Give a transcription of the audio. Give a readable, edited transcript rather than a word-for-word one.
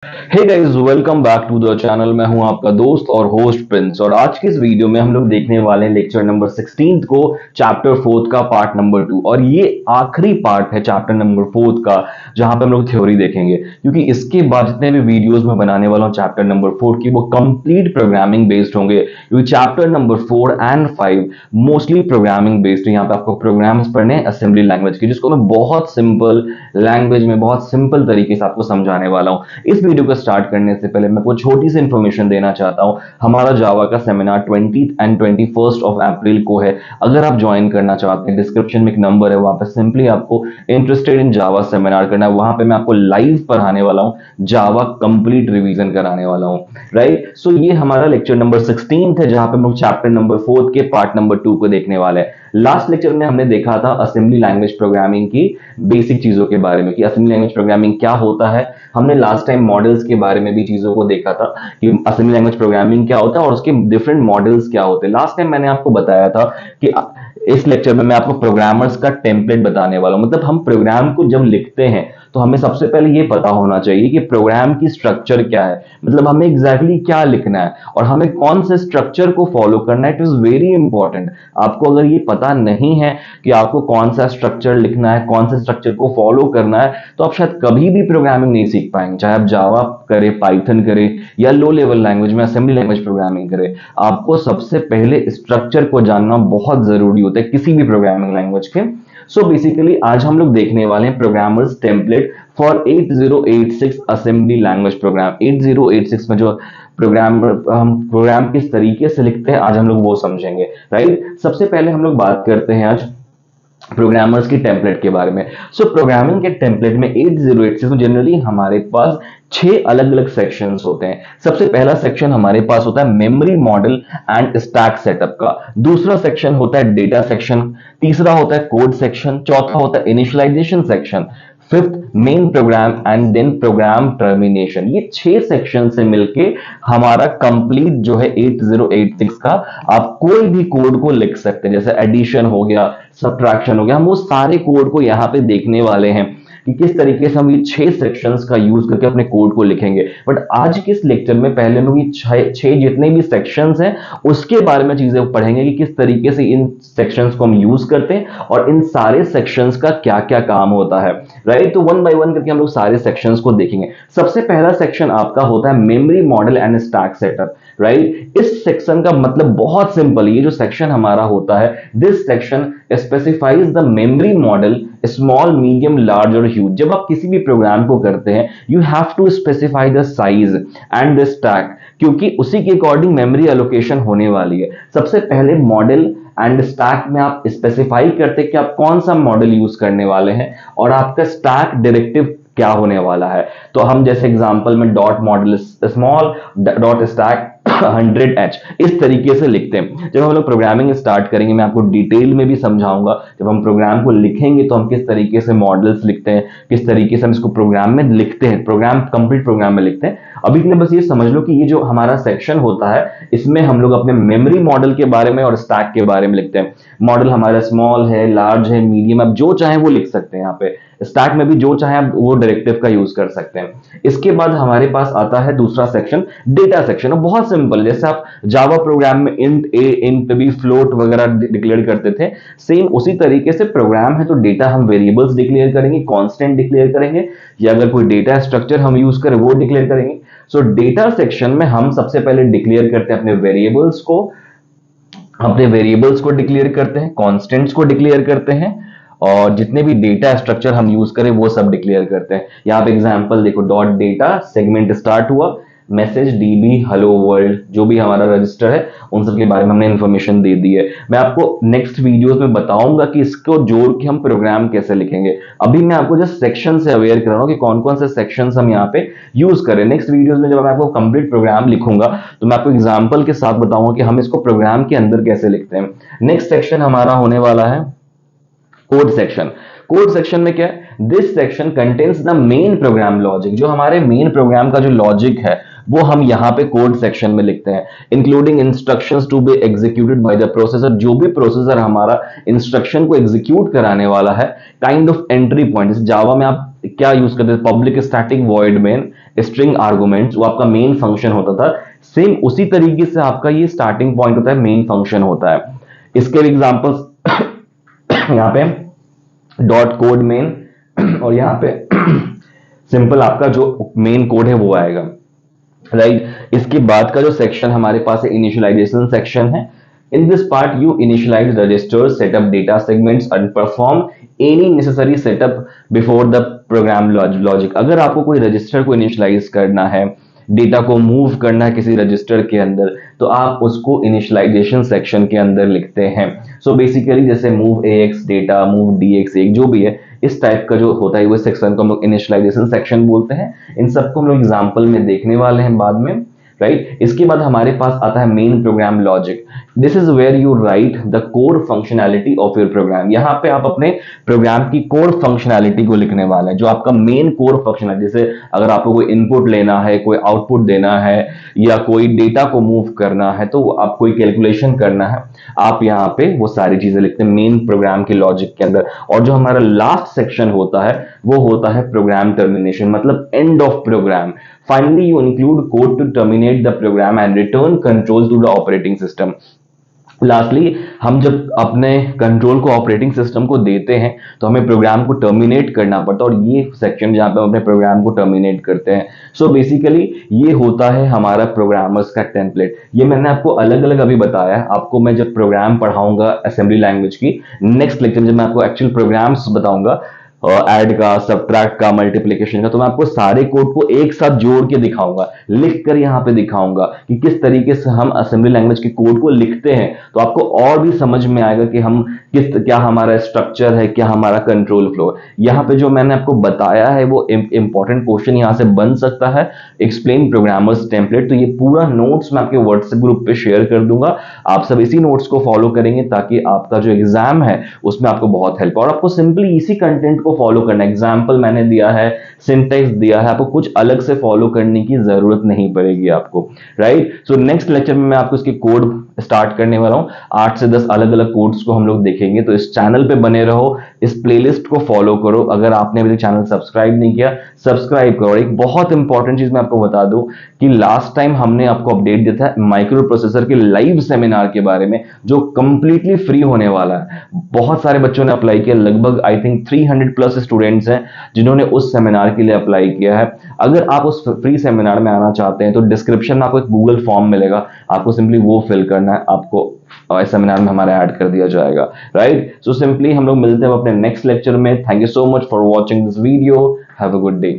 Hey guys, welcome back to the channel. मैं हूं आपका दोस्त और होस्ट प्रिंस, और आज के इस वीडियो में हम लोग देखने वाले हैं लेक्चर नंबर 16 को, चैप्टर 4 का पार्ट नंबर 2। और ये आखिरी पार्ट है चैप्टर नंबर 4 का, जहां पे हम लोग थ्योरी देखेंगे, क्योंकि इसके बाद जितने भी वीडियोस मैं बनाने वाला हूं चैप्टर नंबर 4 की, वो कंप्लीट प्रोग्रामिंग बेस्ड होंगे, क्योंकि chapter number 4 and 5 mostly programming based है। यहाँ पे आपको प्रोग्राम्स पढ़ने हैं असेंबली लैंग्वेज की, जिसको मैं बहुत सिंपल लैंग्वेज में बहुत सिंपल तरीके से आपको समझाने वाला हूं। इस वीडियो को स्टार्ट करने से पहले मैं आपको छोटी सी इंफॉर्मेशन देना चाहता हूं। हमारा जावा का सेमिनार 20 एंड 21 ऑफ अप्रैल को है। अगर आप ज्वाइन करना चाहते हैं, डिस्क्रिप्शन में एक नंबर है, वहां पे सिंपली आपको इंटरेस्टेड इन जावा सेमिनार करना है। वहां पे मैं आपको लाइव पढ़ाने वाला हूं, जावा कंप्लीट रिवीजन कराने वाला हूं। राइट, सो ये हमारा लेक्चर नंबर 16 है, जहां पे हम लोग चैप्टर नंबर 4 के पार्ट नंबर 2 को देखने वाले हैं। लास्ट लेक्चर में हमने देखा था असेंबली लैंग्वेज प्रोग्रामिंग की बेसिक चीजों के बारे में, कि असेंबली लैंग्वेज प्रोग्रामिंग क्या होता है। हमने लास्ट टाइम मॉडल्स के बारे में भी चीजों को देखा था कि असेंबली लैंग्वेज प्रोग्रामिंग क्या होता है और उसके डिफरेंट मॉडल्स क्या होते हैं। लास्ट टाइम मैंने आपको बताया था कि इस लेक्चर में मैं आपको प्रोग्रामर्स का टेम्पलेट बताने वाला हूं। मतलब हम प्रोग्राम को जब लिखते हैं तो हमें सबसे पहले ये पता होना चाहिए कि प्रोग्राम की स्ट्रक्चर क्या है, मतलब हमें एग्जैक्टली क्या लिखना है और हमें कौन से स्ट्रक्चर को फॉलो करना है। It is very important. आपको अगर ये पता नहीं है कि आपको कौन सा स्ट्रक्चर लिखना है, कौन से स्ट्रक्चर को फॉलो करना है, तो आप शायद कभी भी प्रोग्रामिंग नहीं सीख पाएंगे। चाहे आप जावा करें, पाइथन करें, या लो लेवल लैंग्वेज में असेंबली लैंग्वेज प्रोग्रामिंग करें, आपको सबसे पहले स्ट्रक्चर को जानना बहुत जरूरी होता है किसी भी प्रोग्रामिंग लैंग्वेज के। सो बेसिकली आज हम लोग देखने वाले हैं programmers template for 8086 assembly language program. 8086 में जो हम प्रोग्राम किस तरीके से लिखते हैं, आज हम लोग वो समझेंगे। राइट, सबसे पहले हम लोग बात करते हैं आज प्रोग्रामर्स की टेम्पलेट के बारे में। सो प्रोग्रामिंग के टेम्पलेट में 8086 में जनरली हमारे पास 6 अलग अलग सेक्शंस होते हैं। सबसे पहला सेक्शन हमारे पास होता है memory model and stack setup का। दूसरा सेक्शन होता है डेटा सेक्शन। तीसरा होता है कोड सेक्शन। चौथा होता है initialization section. Fifth main program and then program termination. ये 6 सेक्शन से मिलके हमारा कंप्लीट जो है 8086 का, आप कोई भी कोड को लिख सकते हैं। जैसे एडिशन हो गया, सब्ट्रैक्शन हो गया, हम वो सारे कोड को यहां पे देखने वाले हैं कि किस तरीके से हम ये 6 सेक्शंस का यूज करके अपने कोड को लिखेंगे। बट आज के इस लेक्चर में पहले हम लोग ये 6 जितने भी सेक्शंस हैं उसके बारे में चीजें पढ़ेंगे कि किस तरीके से इन सेक्शंस को हम यूज करते हैं और इन सारे सेक्शंस का क्या क्या काम होता है। राइट, तो वन बाय वन करके हम लोग सारे सेक्शंस को देखेंगे। सबसे पहला सेक्शन आपका होता है memory model and stack setup. Right, इस सेक्शन का मतलब बहुत सिंपल, ये जो सेक्शन हमारा होता है, this section specifies the memory model small, medium, large और ह्यूज। जब आप किसी भी प्रोग्राम को करते हैं, you have to specify the size and the stack, क्योंकि उसी के अकॉर्डिंग मेमोरी एलोकेशन होने वाली है। सबसे पहले मॉडल एंड स्टैक में आप स्पेसिफाई करते हैं कि आप कौन सा मॉडल यूज करने वाले हैं और आपका स्टैक डायरेक्टिव क्या होने वाला है। तो हम जैसे एग्जांपल में dot model small dot stack 100h इस तरीके से लिखते हैं। जब हम लोग प्रोग्रामिंग स्टार्ट करेंगे, मैं आपको डिटेल में भी समझाऊंगा। जब हम प्रोग्राम को लिखेंगे तो हम किस तरीके से मॉडल्स लिखते हैं, किस तरीके से हम इसको प्रोग्राम में लिखते हैं, प्रोग्राम कंप्लीट प्रोग्राम में लिखते हैं। अभी के लिए बस ये समझ लो कि ये जो हमारा सेक्शन होता है, इसमें हम लोग अपने मेमोरी मॉडल के बारे में और स्टैक के बारे में लिखते हैं। मॉडल हमारा स्मॉल है, लार्ज है, मीडियम, आप जो चाहे वो लिख सकते हैं। यहाँ पे स्टैक में भी जो चाहे आप वो डायरेक्टिव का यूज कर सकते हैं। इसके बाद हमारे पास आता है दूसरा सेक्शन, डेटा सेक्शन। बहुत सिंपल, जैसे आप जावा प्रोग्राम में इंट ए, इंट बी, फ्लोट वगैरह डिक्लेयर करते थे, सेम उसी तरीके से प्रोग्राम है तो डेटा हम वेरिएबल्स डिक्लेयर करेंगे, कांस्टेंट डिक्लेयर करेंगे, या अगर कोई डेटा स्ट्रक्चर हम यूज करें वो डिक्लेयर करेंगे। सो डेटा सेक्शन में हम सबसे पहले डिक्लेयर करते हैं अपने वेरिएबल्स को डिक्लेयर करते हैं, कांस्टेंट्स को डिक्लेयर करते हैं, और जितने भी डेटा स्ट्रक्चर हम यूज करें वो सब डिक्लेयर करते हैं। यहाँ पे एग्जांपल देखो, डॉट डेटा सेगमेंट स्टार्ट हुआ, मैसेज डीबी हेलो वर्ल्ड, जो भी हमारा रजिस्टर है उन सब के बारे में हमने इंफॉर्मेशन दे दी है। मैं आपको नेक्स्ट वीडियोस में बताऊंगा कि इसको जोड़ के हम प्रोग्राम कैसे लिखेंगे। अभी मैं आपको जस्ट सेक्शन से अवेयर कर रहा हूँ कि कौन कौन से सेक्शंस हम यहाँ पे यूज करें। नेक्स्ट वीडियोस में जब मैं आपको कंप्लीट प्रोग्राम लिखूंगा तो मैं आपको एग्जाम्पल के साथ बताऊंगा कि हम इसको प्रोग्राम के अंदर कैसे लिखते हैं। नेक्स्ट सेक्शन हमारा होने वाला है कोड सेक्शन। कोड सेक्शन में क्या है, this section contains the main program logic. जो हमारे मेन प्रोग्राम का जो लॉजिक है वो हम यहाँ पे कोड सेक्शन में लिखते हैं। Including instructions to be executed by the processor, जो भी प्रोसेसर हमारा इंस्ट्रक्शन को एग्जीक्यूट कराने वाला है, काइंड ऑफ एंट्री पॉइंट। जैसे जावा में आप क्या यूज करते थे, public static void main string arguments, वो आपका मेन फंक्शन होता था। सेम उसी तरीके से आपका ये स्टार्टिंग पॉइंट होता है, मेन फंक्शन होता है। इसके एग्जांपल्स यहाँ पे डॉट कोड मेन और यहाँ पे सिंपल आपका जो मेन कोड है वो आएगा, राइट। इसके बाद का जो सेक्शन हमारे पास है इनिशियलाइजेशन सेक्शन है। In this part you initialize registers, setup data segments and perform any necessary setup before the program logic. अगर आपको कोई रजिस्टर को इनिशियलाइज करना है, डेटा को मूव करना है किसी रजिस्टर के अंदर, तो आप उसको इनिशियलाइजेशन सेक्शन के अंदर लिखते हैं। सो बेसिकली जैसे move AX data, move DX एक जो भी है, इस टाइप का जो होता है वो सेक्शन को हम लोग इनिशियलाइजेशन सेक्शन बोलते हैं। इन सबको हम लोग एग्जाम्पल में देखने वाले हैं बाद में, राइट। इसके बाद हमारे पास आता है main program logic. This is where you write the core functionality of your program. यहाँ पे आप अपने प्रोग्राम की कोर फंक्शनैलिटी को लिखने वाले हैं, जो आपका मेन कोर फंक्शनैलिटी। जैसे अगर आपको कोई इनपुट लेना है, कोई आउटपुट देना है, या कोई डेटा को मूव करना है, तो आप कोई कैलकुलेशन करना है, आप यहाँ पे वो सारी चीजें लिखते हैं मेन प्रोग्राम के लॉजिक के अंदर। और जो हमारा लास्ट सेक्शन होता है वो होता है प्रोग्राम टर्मिनेशन, मतलब end of program. Finally, you include code to terminate the program and return control to the operating system. Lastly हम जब अपने कंट्रोल को ऑपरेटिंग सिस्टम को देते हैं तो हमें प्रोग्राम को टर्मिनेट करना पड़ता है, और ये सेक्शन जहां पे हम अपने प्रोग्राम को टर्मिनेट करते हैं। सो बेसिकली ये होता है हमारा प्रोग्रामर्स का टेम्पलेट। ये मैंने आपको अलग अलग अभी बताया है। आपको मैं जब प्रोग्राम पढ़ाऊंगा असेंबली लैंग्वेज की, नेक्स्ट लेक्चर में जब मैं आपको एक्चुअल प्रोग्राम्स बताऊंगा, ऐड का, सब्ट्रैक्ट का, मल्टीप्लिकेशन का, तो मैं आपको सारे कोड को एक साथ जोड़ के दिखाऊंगा, लिख कर यहाँ पे दिखाऊंगा कि किस तरीके से हम असेंबली लैंग्वेज के कोड को लिखते हैं। तो आपको और भी समझ में आएगा कि हम क्या हमारा स्ट्रक्चर है, क्या हमारा कंट्रोल फ्लो है। यहाँ पे जो मैंने आपको बताया है वो इंपॉर्टेंट क्वेश्चन यहाँ से बन सकता है, एक्सप्लेन प्रोग्रामर्स टेम्पलेट। तो ये पूरा नोट्स मैं आपके व्हाट्सएप ग्रुप पे शेयर कर दूंगा। आप सब इसी नोट्स को फॉलो करेंगे ताकि आपका जो एग्जाम है उसमें आपको बहुत हेल्प। और आपको सिंपली इसी कंटेंट को फॉलो करना। एग्जाम्पल मैंने दिया है, सिंटेक्स दिया है, आपको कुछ अलग से फॉलो करने की जरूरत नहीं पड़ेगी आपको, राइट। सो नेक्स्ट लेक्चर में मैं आपको इसके कोड स्टार्ट करने वाला हूं। 8 से 10 अलग अलग कोड्स को हम लोग देखेंगे। तो इस चैनल पे बने रहो, इस प्लेलिस्ट को फॉलो करो। अगर आपने अभी तक चैनल सब्सक्राइब नहीं किया, सब्सक्राइब करो। एक बहुत इंपॉर्टेंट चीज मैं आपको बता दूं कि लास्ट टाइम हमने आपको अपडेट दिया था माइक्रो प्रोसेसर के लाइव सेमिनार के बारे में, जो कंप्लीटली फ्री होने वाला है। बहुत सारे बच्चों ने अप्लाई किया, लगभग आई थिंक 300 प्लस स्टूडेंट्स हैं जिन्होंने उस सेमिनार के लिए अप्लाई किया है। अगर आप उस फ्री सेमिनार में आना चाहते हैं तो डिस्क्रिप्शन में आपको एक गूगल फॉर्म मिलेगा, आपको सिंपली वो फिल करना है, आपको सेमिनार में हमारा ऐड कर दिया जाएगा, राइट। सो सिंपली हम लोग मिलते हैं अपने नेक्स्ट लेक्चर में। Thank you so much for watching this video. Have a good day.